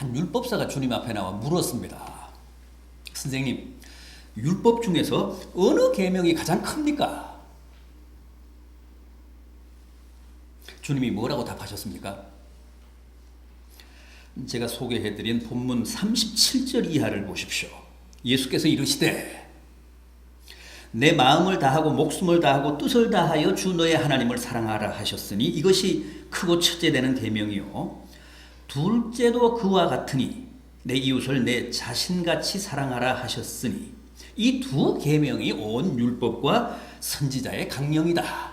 한 율법사가 주님 앞에 나와 물었습니다. 선생님, 율법 중에서 어느 계명이 가장 큽니까? 주님이 뭐라고 답하셨습니까? 제가 소개해드린 본문 37절 이하를 보십시오. 예수께서 이르시되 내 마음을 다하고 목숨을 다하고 뜻을 다하여 주 너의 하나님을 사랑하라 하셨으니 이것이 크고 첫째 되는 계명이요 둘째도 그와 같으니 내 이웃을 내 자신같이 사랑하라 하셨으니 이 두 계명이 온 율법과 선지자의 강령이다.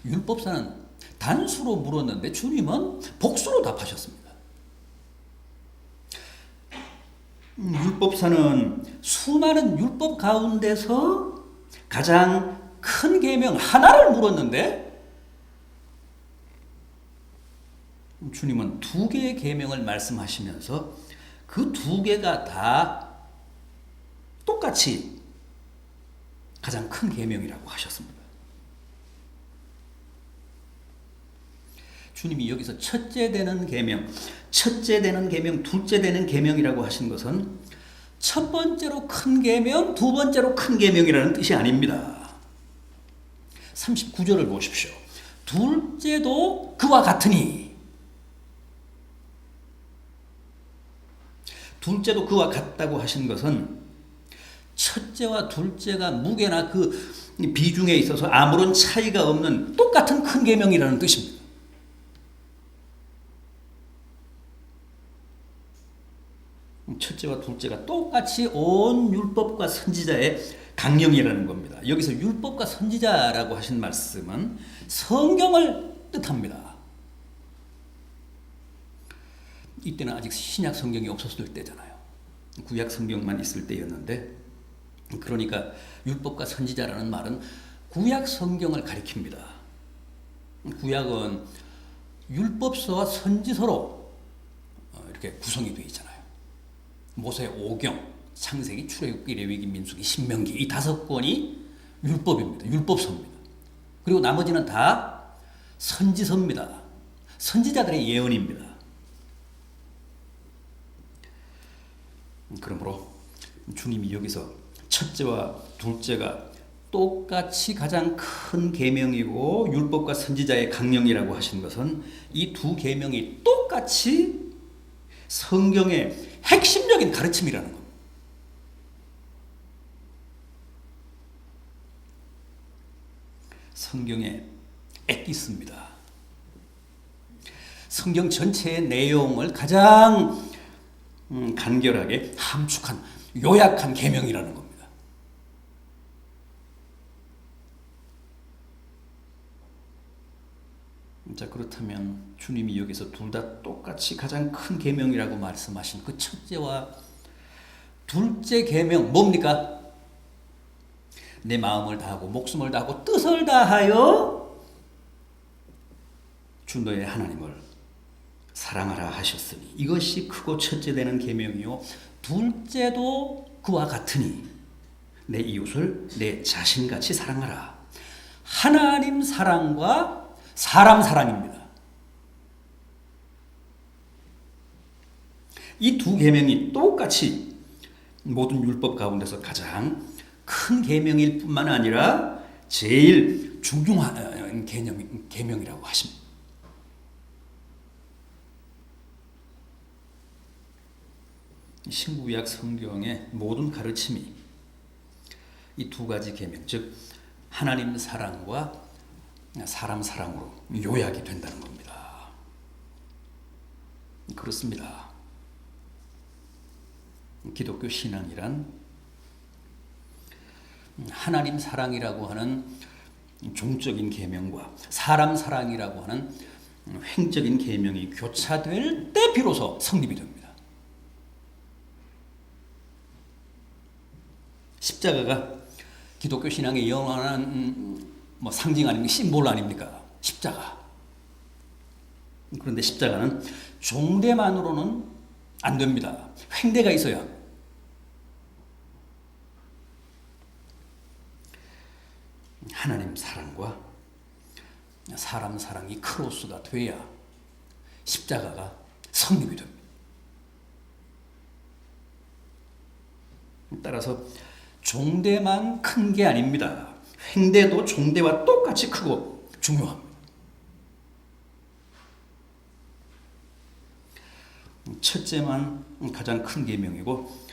율법사는 단수로 물었는데 주님은 복수로 답하셨습니다. 율법사는 수많은 율법 가운데서 가장 큰 계명 하나를 물었는데 주님은 두 개의 계명을 말씀하시면서 그 두 개가 다 똑같이 가장 큰 계명이라고 하셨습니다. 주님이 여기서 첫째 되는 계명, 둘째 되는 계명이라고 하신 것은 첫 번째로 큰 계명, 두 번째로 큰 계명이라는 뜻이 아닙니다. 39절을 보십시오. 둘째도 그와 같으니. 둘째도 그와 같다고 하신 것은 첫째와 둘째가 무게나 그 비중에 있어서 아무런 차이가 없는 똑같은 큰 계명이라는 뜻입니다. 첫째와 둘째가 똑같이 온 율법과 선지자의 강령이라는 겁니다. 여기서 율법과 선지자라고 하신 말씀은 성경을 뜻합니다. 이때는 아직 신약 성경이 없었을 때잖아요. 구약 성경만 있을 때였는데, 그러니까 율법과 선지자라는 말은 구약 성경을 가리킵니다. 구약은 율법서와 선지서로 이렇게 구성이 되어 있잖아요. 모세 오경, 창세기, 출애굽기, 레위기, 민수기, 신명기 이 5권이 율법입니다. 율법서입니다. 그리고 나머지는 다 선지서입니다. 선지자들의 예언입니다. 그러므로 주님이 여기서 첫째와 둘째가 똑같이 가장 큰 계명이고 율법과 선지자의 강령이라고 하신 것은 이 두 계명이 똑같이 성경의 핵심적인 가르침이라는 겁니다. 성경의 에티스입니다. 성경 전체의 내용을 가장 간결하게 함축한 요약한 계명이라는 겁니다. 자, 그렇다면 주님이 여기서 둘 다 똑같이 가장 큰 계명이라고 말씀하신 그 첫째와 둘째 계명 뭡니까? 내 마음을 다하고 목숨을 다하고 뜻을 다하여 주 너의 하나님을 사랑하라 하셨으니 이것이 크고 첫째 되는 계명이요 둘째도 그와 같으니 내 이웃을 내 자신같이 사랑하라. 하나님 사랑과 사람 사랑입니다. 이 두 계명이 똑같이 모든 율법 가운데서 가장 큰 계명일 뿐만 아니라 제일 중요한 계명이라고 하십니다. 신구약 성경의 모든 가르침이 이 두 가지 계명, 즉 하나님 사랑과 사람 사랑으로 요약이 된다는 겁니다. 그렇습니다. 기독교 신앙이란 하나님 사랑이라고 하는 종적인 계명과 사람 사랑이라고 하는 횡적인 계명이 교차될 때 비로소 성립이 됩니다. 십자가가 기독교 신앙의 영원한 상징 아닙니까? 심볼 아닙니까? 십자가. 그런데 십자가는 종대만으로는 안 됩니다. 횡대가 있어야 합니다. 하나님 사랑과 사람 사랑이 크로스가 돼야 십자가가 성립이 됩니다. 따라서 종대만 큰 게 아닙니다. 횡대도 종대와 똑같이 크고 중요합니다. 첫째만 가장 큰 계명이고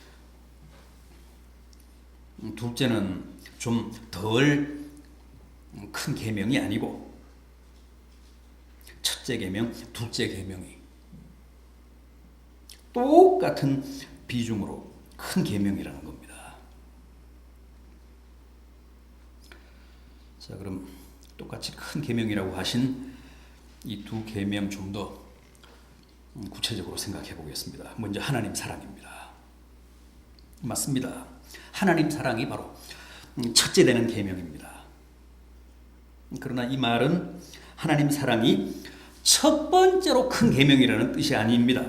둘째는 좀 덜 큰 계명이 아니고 첫째 계명, 둘째 계명이 똑같은 비중으로 큰 계명이라는 겁니다. 자, 그럼 똑같이 큰 계명이라고 하신 이 두 계명 좀 더 구체적으로 생각해 보겠습니다. 먼저 하나님 사랑입니다. 맞습니다. 하나님 사랑이 바로 첫째 되는 계명입니다. 그러나 이 말은 하나님 사랑이 첫 번째로 큰 계명이라는 뜻이 아닙니다.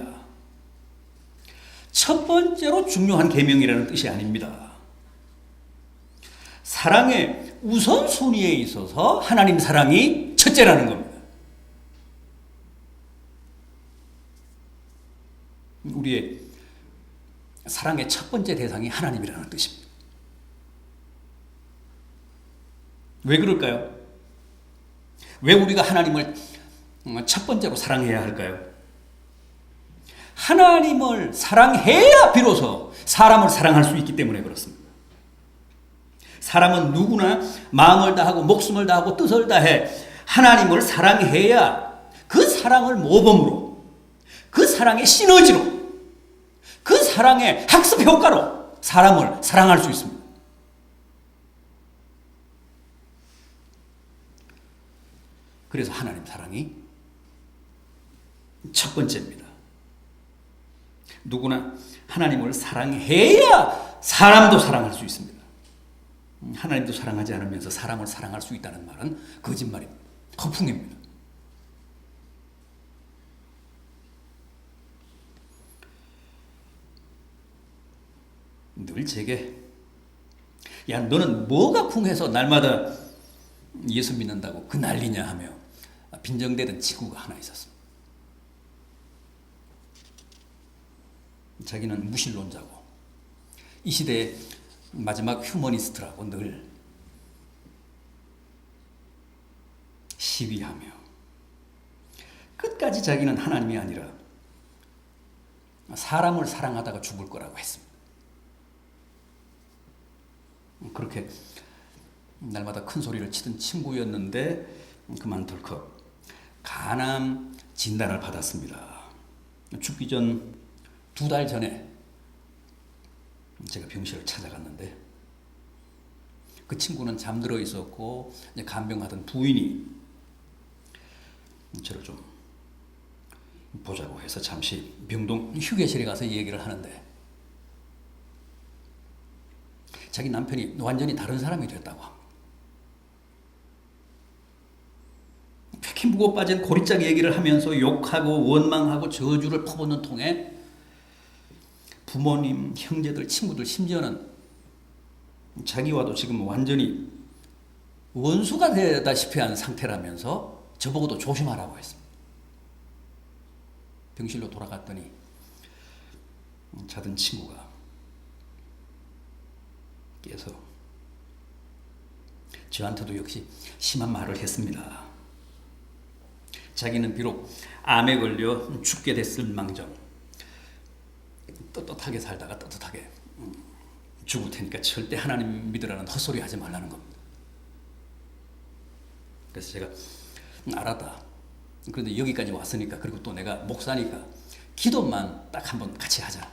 첫 번째로 중요한 계명이라는 뜻이 아닙니다. 사랑의 우선순위에 있어서 하나님 사랑이 첫째라는 겁니다. 우리의 사랑의 첫 번째 대상이 하나님이라는 뜻입니다. 왜 그럴까요? 왜 우리가 하나님을 첫 번째로 사랑해야 할까요? 하나님을 사랑해야 비로소 사람을 사랑할 수 있기 때문에 그렇습니다. 사람은 누구나 마음을 다하고 목숨을 다하고 뜻을 다해 하나님을 사랑해야 그 사랑을 모범으로, 그 사랑의 시너지로, 그 사랑의 학습 효과로 사람을 사랑할 수 있습니다. 그래서 하나님 사랑이 첫 번째입니다. 누구나 하나님을 사랑해야 사람도 사랑할 수 있습니다. 하나님도 사랑하지 않으면서 사람을 사랑할 수 있다는 말은 거짓말입니다. 허풍입니다. 늘 제게 야 너는 뭐가 궁해서 날마다 예수 믿는다고 그 난리냐 하며 빈정대던 친구가 하나 있었습니다. 자기는 무신론자고 이 시대의 마지막 휴머니스트라고 늘 시위하며 끝까지 자기는 하나님이 아니라 사람을 사랑하다가 죽을 거라고 했습니다. 그렇게 날마다 큰 소리를 치던 친구였는데 그만 덜컥 간암 진단을 받았습니다. 죽기 전 2달 전에 제가 병실을 찾아갔는데 그 친구는 잠들어 있었고 간병하던 부인이 저를 좀 보자고 해서 잠시 병동 휴게실에 가서 얘기를 하는데 자기 남편이 완전히 다른 사람이 됐다고 합니다. 특히 무고 빠진 고리짝 얘기를 하면서 욕하고 원망하고 저주를 퍼붓는 통에 부모님, 형제들, 친구들, 심지어는 자기와도 지금 완전히 원수가 되다시피 한 상태라면서 저보고도 조심하라고 했습니다. 병실로 돌아갔더니 자던 친구가 깨서 저한테도 역시 심한 말을 했습니다. 자기는 비록 암에 걸려 죽게 됐을 망정 떳떳하게 살다가 떳떳하게 죽을 테니까 절대 하나님 믿으라는 헛소리 하지 말라는 겁니다. 그래서 제가 알았다. 그런데 여기까지 왔으니까 그리고 또 내가 목사니까 기도만 딱 한번 같이 하자.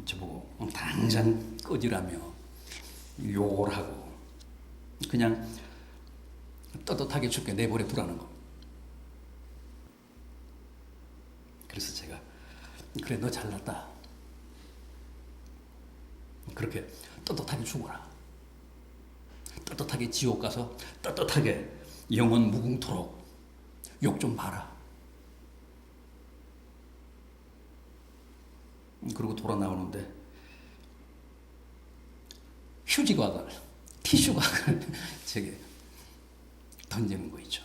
저보고 당장 꺼지라며 욕을 하고 그냥 떳떳하게 죽게 내버려 두라는 거. 그래서 제가 그래 너 잘났다. 그렇게 떳떳하게 죽어라. 떳떳하게 지옥 가서 떳떳하게 영원 무궁토록 욕 좀 봐라. 그리고 돌아 나오는데 휴지곽을, 티슈곽을 제게 던지는 거 있죠.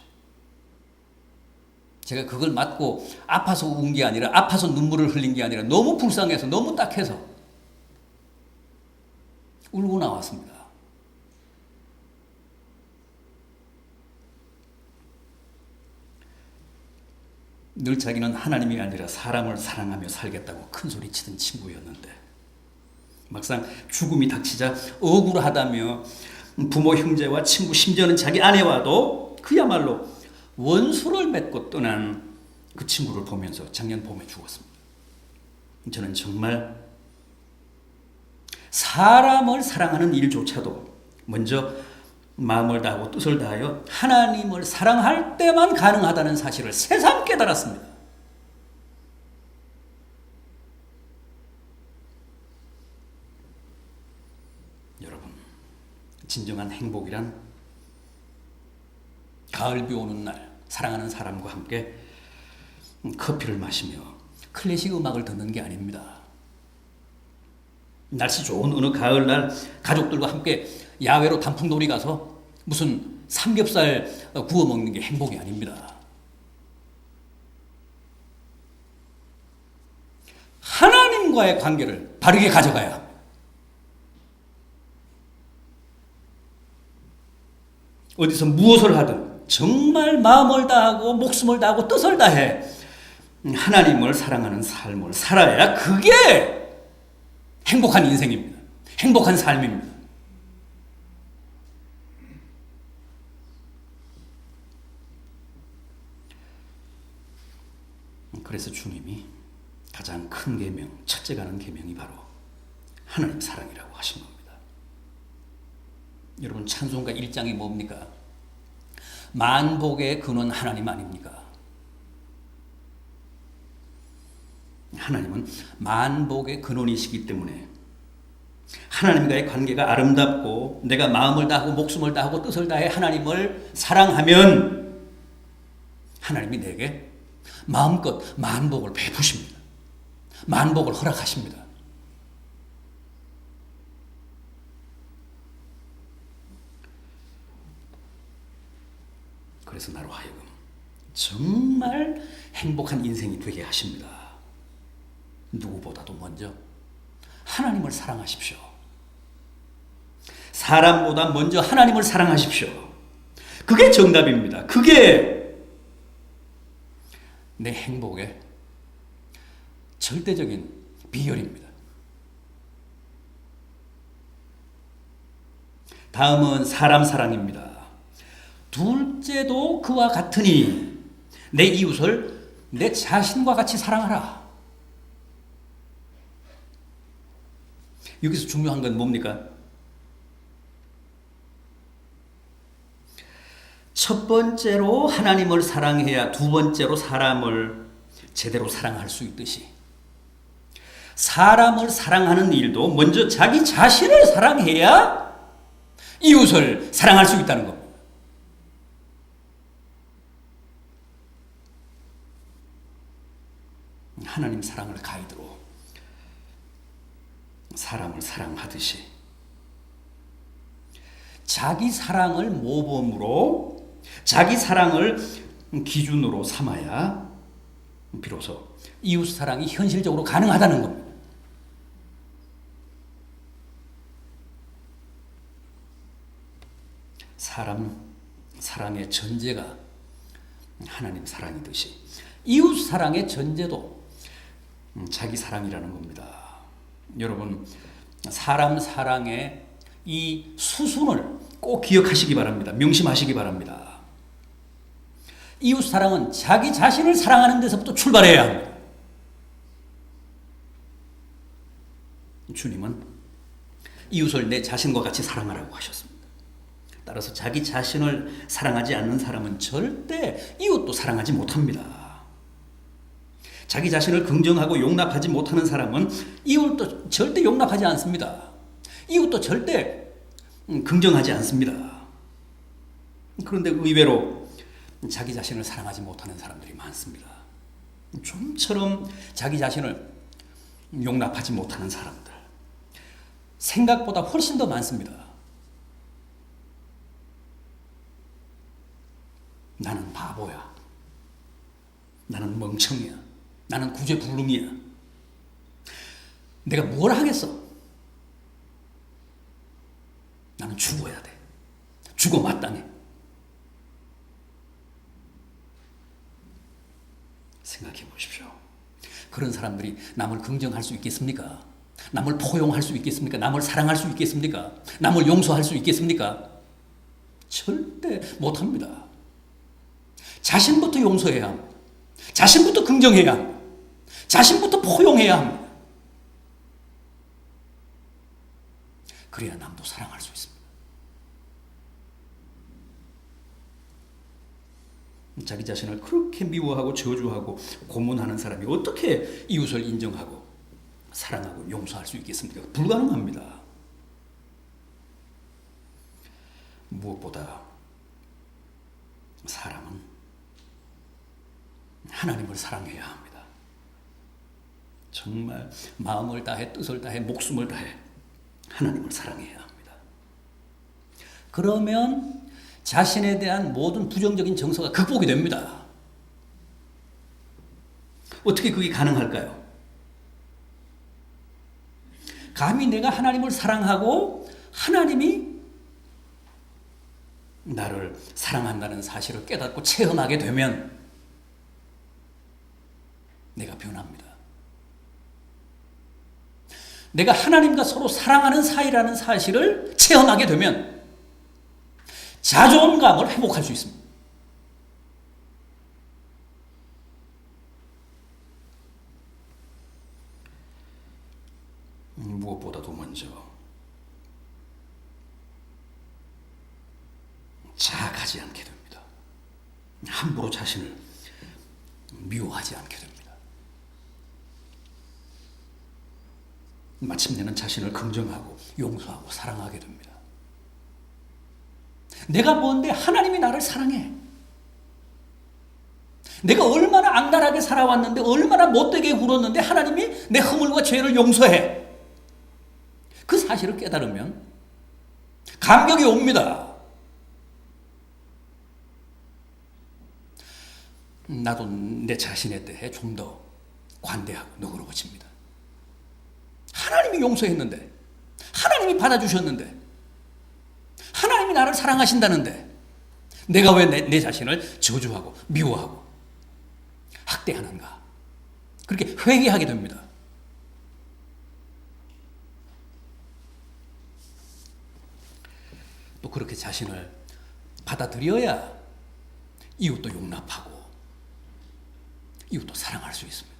제가 그걸 맞고 아파서 운 게 아니라, 아파서 눈물을 흘린 게 아니라 너무 불쌍해서, 너무 딱해서 울고 나왔습니다. 늘 자기는 하나님이 아니라 사람을 사랑하며 살겠다고 큰 소리 치던 친구였는데, 막상 죽음이 닥치자 억울하다며 부모, 형제와 친구, 심지어는 자기 아내와도 그야말로 원수를 맺고 떠난 그 친구를 보면서 작년 봄에 죽었습니다. 저는 정말 사람을 사랑하는 일조차도 먼저 마음을 다하고 뜻을 다하여 하나님을 사랑할 때만 가능하다는 사실을 새삼 깨달았습니다. 여러분, 진정한 행복이란 가을 비 오는 날 사랑하는 사람과 함께 커피를 마시며 클래식 음악을 듣는 게 아닙니다. 날씨 좋은 어느 가을날 가족들과 함께 야외로 단풍놀이 가서 무슨 삼겹살 구워 먹는 게 행복이 아닙니다. 하나님과의 관계를 바르게 가져가야 합니다. 어디서 무엇을 하든 정말 마음을 다하고 목숨을 다하고 뜻을 다해 하나님을 사랑하는 삶을 살아야 그게 행복한 인생입니다. 행복한 삶입니다. 그래서 주님이 가장 큰 계명, 첫째 가는 계명이 바로 하나님 사랑이라고 하신 겁니다. 여러분, 찬송가 1장이 뭡니까? 만복의 근원 하나님 아닙니까? 하나님은 만복의 근원이시기 때문에 하나님과의 관계가 아름답고 내가 마음을 다하고 목숨을 다하고 뜻을 다해 하나님을 사랑하면 하나님이 내게 마음껏 만복을 베푸십니다. 만복을 허락하십니다. 그래서 나로 하여금 정말 행복한 인생이 되게 하십니다. 누구보다도 먼저 하나님을 사랑하십시오. 사람보다 먼저 하나님을 사랑하십시오. 그게 정답입니다. 그게 내 행복의 절대적인 비결입니다. 다음은 사람 사랑입니다. 둘째도 그와 같으니 내 이웃을 내 자신과 같이 사랑하라. 여기서 중요한 건 뭡니까? 첫 번째로 하나님을 사랑해야 두 번째로 사람을 제대로 사랑할 수 있듯이 사람을 사랑하는 일도 먼저 자기 자신을 사랑해야 이웃을 사랑할 수 있다는 겁니다. 하나님 사랑을 가이드로 사람을 사랑하듯이 자기 사랑을 모범으로 자기 사랑을 기준으로 삼아야 비로소 이웃 사랑이 현실적으로 가능하다는 겁니다. 사람 사랑의 전제가 하나님 사랑이듯이 이웃 사랑의 전제도 자기 사랑이라는 겁니다. 여러분, 사람 사랑의 이 수순을 꼭 기억하시기 바랍니다. 명심하시기 바랍니다. 이웃 사랑은 자기 자신을 사랑하는 데서부터 출발해야 합니다. 주님은 이웃을 내 자신과 같이 사랑하라고 하셨습니다. 따라서 자기 자신을 사랑하지 않는 사람은 절대 이웃도 사랑하지 못합니다. 자기 자신을 긍정하고 용납하지 못하는 사람은 이웃도 절대 용납하지 않습니다. 이웃도 절대 긍정하지 않습니다. 그런데 의외로 자기 자신을 사랑하지 못하는 사람들이 많습니다. 좀처럼 자기 자신을 용납하지 못하는 사람들. 생각보다 훨씬 더 많습니다. 나는 바보야. 나는 멍청이야. 나는 구제불능이야. 내가 뭘 하겠어? 나는 죽어야 돼. 죽어 마땅해. 생각해 보십시오. 그런 사람들이 남을 긍정할 수 있겠습니까? 남을 포용할 수 있겠습니까? 남을 사랑할 수 있겠습니까? 남을 용서할 수 있겠습니까? 절대 못합니다. 자신부터 용서해야 합니다. 자신부터 긍정해야 합니다. 자신부터 포용해야 합니다. 그래야 남도 사랑할 수 있습니다. 자기 자신을 그렇게 미워하고 저주하고 고문하는 사람이 어떻게 이웃을 인정하고 사랑하고 용서할 수 있겠습니까? 불가능합니다. 무엇보다 사람은 하나님을 사랑해야 합니다. 정말 마음을 다해, 뜻을 다해, 목숨을 다해 하나님을 사랑해야 합니다. 그러면 자신에 대한 모든 부정적인 정서가 극복이 됩니다. 어떻게 그게 가능할까요? 감히 내가 하나님을 사랑하고 하나님이 나를 사랑한다는 사실을 깨닫고 체험하게 되면 내가 변합니다. 내가 하나님과 서로 사랑하는 사이라는 사실을 체험하게 되면 자존감을 회복할 수 있습니다. 무엇보다도 먼저 자학하지 않게 됩니다. 함부로 자신을 미워하지 않게 됩니다. 마침내는 자신을 긍정하고 용서하고 사랑하게 됩니다. 내가 뭔데 하나님이 나를 사랑해. 내가 얼마나 악랄하게 살아왔는데 얼마나 못되게 굴었는데 하나님이 내 허물과 죄를 용서해. 그 사실을 깨달으면 감격이 옵니다. 나도 내 자신에 대해 좀 더 관대하고 너그러워집니다. 하나님이 용서했는데, 하나님이 받아주셨는데, 하나님이 나를 사랑하신다는데 내가 왜 내 자신을 저주하고 미워하고 학대하는가? 그렇게 회개하게 됩니다. 또 그렇게 자신을 받아들여야 이웃도 용납하고 이웃도 사랑할 수 있습니다.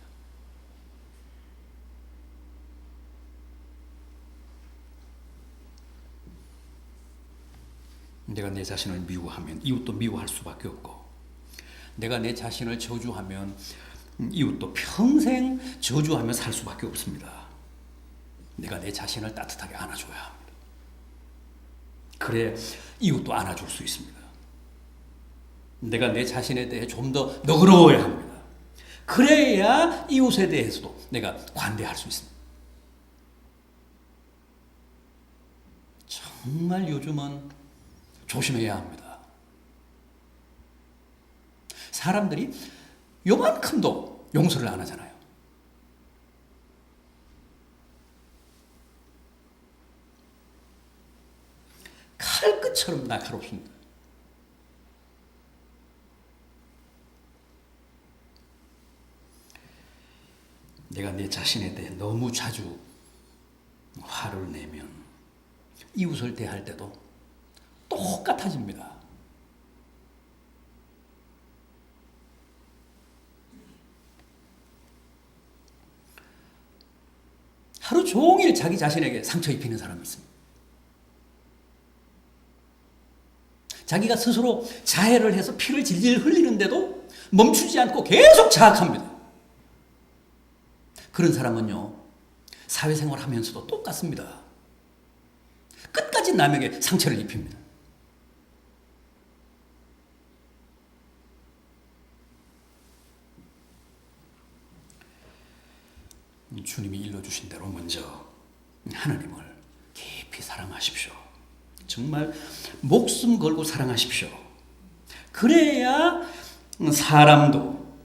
내가 내 자신을 미워하면 이웃도 미워할 수밖에 없고, 내가 내 자신을 저주하면 이웃도 평생 저주하며 살 수밖에 없습니다. 내가 내 자신을 따뜻하게 안아줘야 합니다. 그래 이웃도 안아줄 수 있습니다. 내가 내 자신에 대해 좀 더 너그러워야 합니다. 그래야 이웃에 대해서도 내가 관대할 수 있습니다. 정말 요즘은 조심해야 합니다. 사람들이 요만큼도 용서를 안 하잖아요. 칼끝처럼 날카롭습니다. 내가 내 자신에 대해 너무 자주 화를 내면 이웃을 대할 때도 똑같아집니다. 하루 종일 자기 자신에게 상처 입히는 사람이 있습니다. 자기가 스스로 자해를 해서 피를 질질 흘리는데도 멈추지 않고 계속 자학합니다. 그런 사람은요, 사회생활 하면서도 똑같습니다. 끝까지 남에게 상처를 입힙니다. 주님이 일러주신 대로 먼저 하나님을 깊이 사랑하십시오. 정말 목숨 걸고 사랑하십시오. 그래야 사람도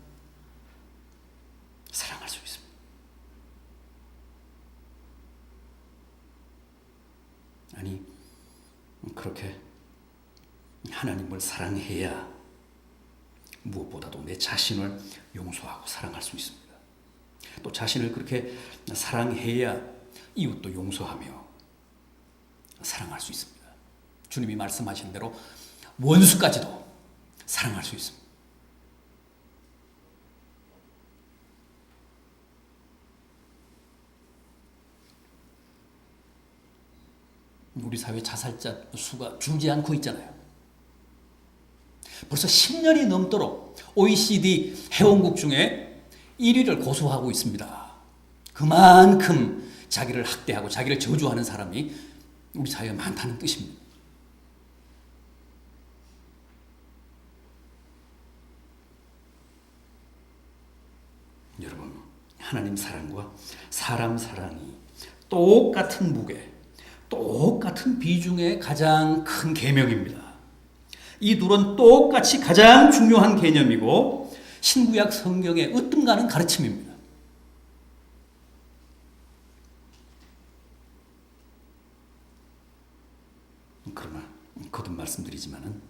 사랑할 수 있습니다. 아니, 그렇게 하나님을 사랑해야 무엇보다도 내 자신을 용서하고 사랑할 수 있습니다. 또 자신을 그렇게 사랑해야 이웃도 용서하며 사랑할 수 있습니다. 주님이 말씀하신 대로 원수까지도 사랑할 수 있습니다. 우리 사회 자살자 수가 줄지 않고 있잖아요. 벌써 10년이 넘도록 OECD 회원국 중에 1위를 고수하고 있습니다. 그만큼 자기를 학대하고 자기를 저주하는 사람이 우리 사회에 많다는 뜻입니다. 여러분, 하나님 사랑과 사람 사랑이 똑같은 무게, 똑같은 비중의 가장 큰 계명입니다. 이 둘은 똑같이 가장 중요한 개념이고 신구약 성경의 으뜸가는 가르침입니다. 그러나 거듭 말씀드리지만은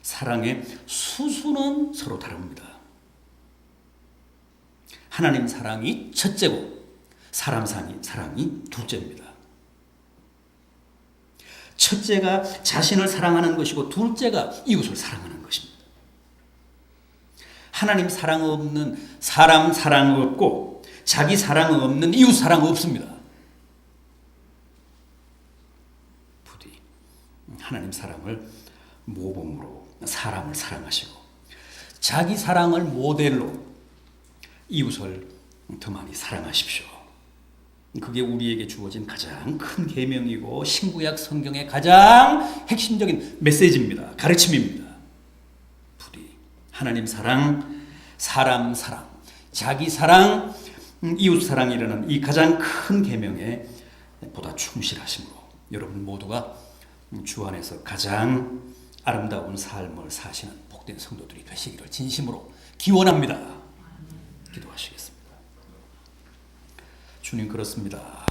사랑의 수수는 서로 다릅니다. 하나님 사랑이 첫째고 사람 사랑이 둘째입니다. 첫째가 자신을 사랑하는 것이고 둘째가 이웃을 사랑하는 것입니다. 하나님 사랑 없는 사람 사랑 없고 자기 사랑 없는 이웃 사랑 없습니다. 부디 하나님 사랑을 모범으로 사람을 사랑하시고 자기 사랑을 모델로 이웃을 더 많이 사랑하십시오. 그게 우리에게 주어진 가장 큰 계명이고 신구약 성경의 가장 핵심적인 메시지입니다. 가르침입니다. 부디 하나님 사랑, 사람 사랑, 자기 사랑, 이웃 사랑이라는 이 가장 큰 계명에 보다 충실하심으로 여러분 모두가 주 안에서 가장 아름다운 삶을 사시는 복된 성도들이 되시기를 진심으로 기원합니다. 기도하시겠습니다. 주님, 그렇습니다.